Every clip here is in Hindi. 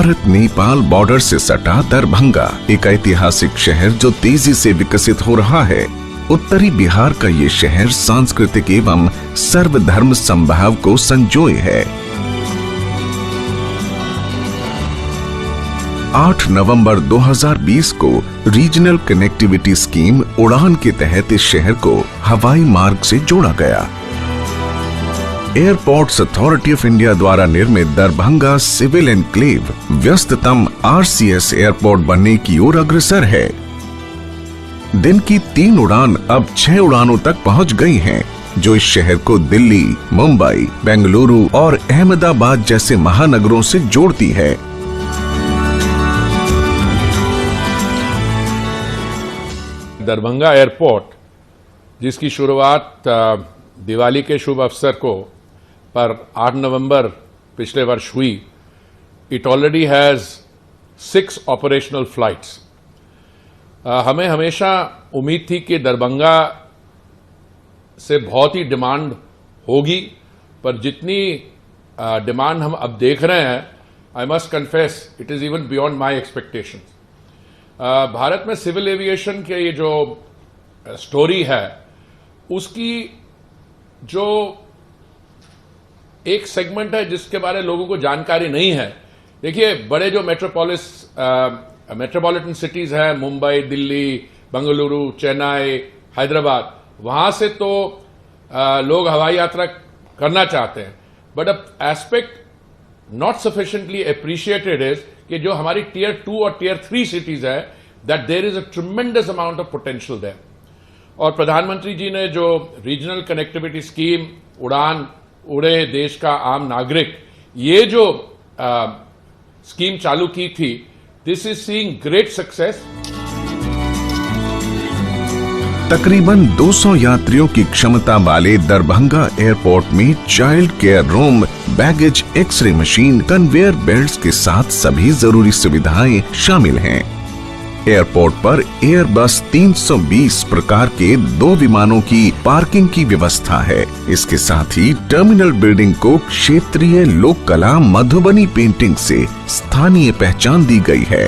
भारत नेपाल बॉर्डर से सटा दरभंगा एक ऐतिहासिक शहर जो तेजी से विकसित हो रहा है। उत्तरी बिहार का ये शहर सांस्कृतिक एवं सर्वधर्म समभाव को संजोए है। 8 नवंबर 2020 को रीजनल कनेक्टिविटी स्कीम उड़ान के तहत इस शहर को हवाई मार्ग से जोड़ा गया। एयरपोर्ट्स अथॉरिटी ऑफ इंडिया द्वारा निर्मित दरभंगा सिविल एनक्लेव व्यस्ततम RCS एयरपोर्ट बनने की ओर अग्रसर है। दिन की 3 उड़ान अब 6 उड़ानों तक पहुंच गई हैं, जो इस शहर को दिल्ली, मुंबई, बेंगलुरु और अहमदाबाद जैसे महानगरों से जोड़ती है। दरभंगा एयरपोर्ट, जिसकी शुरुआत दिवाली के शुभ अवसर को पर 8 नवंबर पिछले वर्ष हुई, it already has 6 operational flights. हमें हमेशा उम्मीद थी कि दरभंगा से बहुत ही डिमांड होगी, पर जितनी डिमांड हम अब देख रहे हैं, I must confess it is even beyond my expectations. Bharat में सिविल एविएशन के ये जो स्टोरी है, उसकी जो एक सेगमेंट है जिसके बारे में लोगों को जानकारी नहीं है। देखिए, बड़े जो मेट्रोपॉलिटन सिटीज हैं, मुंबई, दिल्ली, बेंगलुरु, चेन्नई, हैदराबाद, वहां से तो लोग हवाई यात्रा करना चाहते हैं, बट अब aspect not sufficiently appreciated is कि जो हमारी टियर 2 और टियर 3 सिटीज है, that there is a tremendous amount of potential there. और प्रधानमंत्री जी ने जो रीजनल कनेक्टिविटी स्कीम उड़ान उड़े देश का आम नागरिक, ये जो स्कीम चालू की थी, this is seeing great success. तकरीबन 200 यात्रियों की क्षमता वाले दरभंगा एयरपोर्ट में child care room, baggage x-ray machine, conveyor belts के साथ सभी जरूरी सुविधाएं शामिल हैं। एयरपोर्ट पर एयरबस 320 प्रकार के 2 विमानों की पार्किंग की व्यवस्था है। इसके साथ ही टर्मिनल बिल्डिंग को क्षेत्रीय लोक कला मधुबनी पेंटिंग से स्थानीय पहचान दी गई है।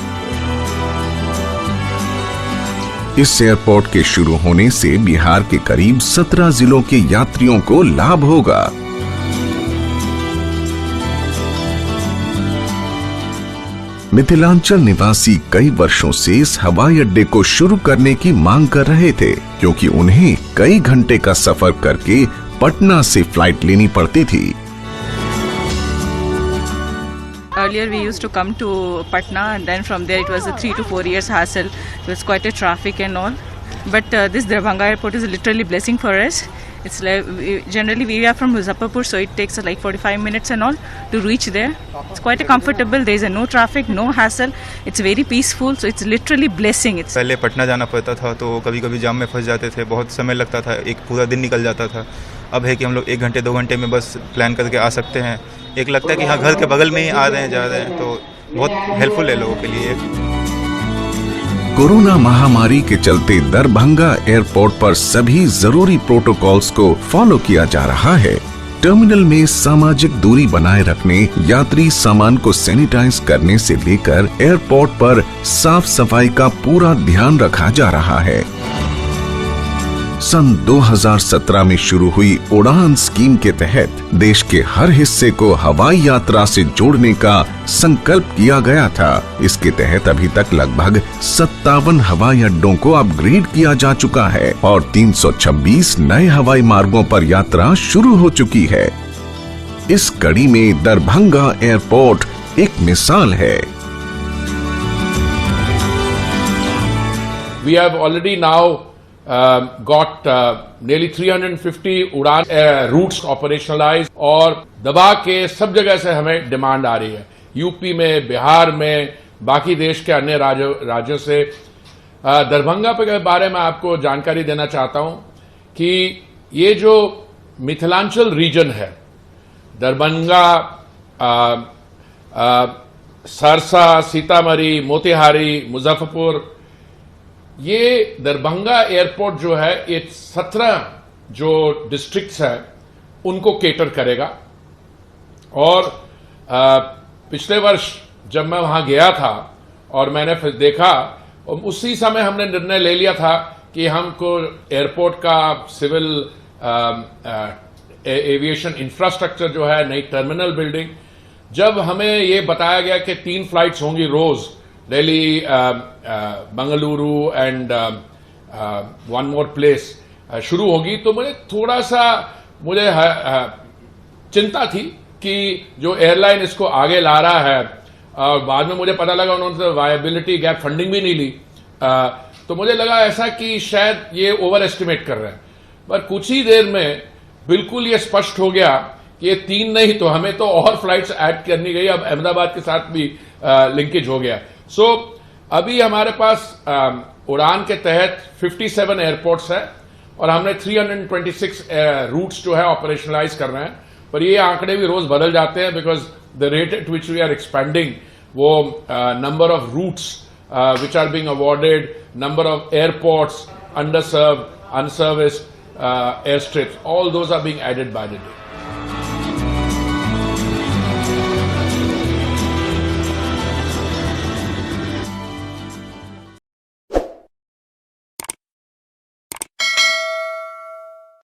इस एयरपोर्ट के शुरू होने से बिहार के करीब 17 जिलों के यात्रियों को लाभ होगा। मिथिलांचल निवासी कई वर्षों से इस हवाई अड्डे को शुरू करने की मांग कर रहे थे, क्योंकि उन्हें कई घंटे का सफर करके पटना से फ्लाइट लेनी पड़ती थी। Earlier we used to come to Patna, and then from there it was a 3 to 4 years hassle. It was quite a traffic and all. But this Darbhanga airport is literally blessing for us. It's like generally we are from Muzaffarpur, so it takes like 45 minutes and all to reach there. It's quite a comfortable. There is no traffic, no hassle. It's very peaceful, so it's literally blessing. पहले पटना जाना पड़ता था, तो कभी कभी जाम में फंस जाते थे, बहुत समय लगता था, एक पूरा दिन निकल जाता था। अब है कि हम लोग 1 घंटे 2 घंटे में बस प्लान करके आ सकते हैं। एक लगता है कि हाँ, घर के बगल में ही आ रहे हैं, जा रहे हैं, तो बहुत हेल्पफुल है लोगों के लिए। कोरोना महामारी के चलते दरभंगा एयरपोर्ट पर सभी जरूरी प्रोटोकॉल्स को फॉलो किया जा रहा है। टर्मिनल में सामाजिक दूरी बनाए रखने, यात्री सामान को सैनिटाइज करने से लेकर एयरपोर्ट पर साफ सफाई का पूरा ध्यान रखा जा रहा है। सन 2017 में शुरू हुई उड़ान स्कीम के तहत देश के हर हिस्से को हवाई यात्रा से जोड़ने का संकल्प किया गया था। इसके तहत अभी तक लगभग 57 हवाई अड्डों को अपग्रेड किया जा चुका है और 326 नए हवाई मार्गों पर यात्रा शुरू हो चुकी है। इस कड़ी में दरभंगा एयरपोर्ट एक मिसाल है। We have already now got nearly 350 उड़ान रूट्स ऑपरेशनलाइज, और दबा के सब जगह से हमें डिमांड आ रही है, यूपी में, बिहार में, बाकी देश के अन्य राज्यों से। दरभंगा के बारे में आपको जानकारी देना चाहता हूं कि ये जो मिथिलांचल रीजन है, दरभंगा, सरसा, सीतामढ़ी, मोतिहारी, मुजफ्फरपुर, ये दरभंगा एयरपोर्ट जो है, ये 17 जो डिस्ट्रिक्ट्स हैं उनको केटर करेगा। और पिछले वर्ष जब मैं वहां गया था और मैंने फिर देखा, और उसी समय हमने निर्णय ले लिया था कि हमको एयरपोर्ट का सिविल एविएशन इंफ्रास्ट्रक्चर जो है, नई टर्मिनल बिल्डिंग, जब हमें ये बताया गया कि 3 फ्लाइट्स होंगी रोज, Delhi, Bengaluru and one more place शुरू होगी, तो मुझे थोड़ा सा चिंता थी कि जो एयरलाइन इसको आगे ला रहा है, और बाद में मुझे पता लगा उन्होंने वायबिलिटी गैप फंडिंग भी नहीं ली, तो मुझे लगा ऐसा कि शायद ये ओवर एस्टिमेट कर रहे हैं। पर कुछ ही देर में बिल्कुल ये स्पष्ट हो गया कि ये 3 नहीं, तो हमें तो और फ्लाइट्स ऐड करनी गई, अब अहमदाबाद के साथ भी लिंकेज हो गया। सो अभी हमारे पास उड़ान के तहत 57 एयरपोर्ट्स है और हमने 326 रूट्स जो है ऑपरेशनलाइज कर रहे हैं, पर ये आंकड़े भी रोज बदल जाते हैं, because the rate at which we are expending, वो number of routes which are being awarded, number of airports, underserved, unserviced airstrips, all those are being added by the day.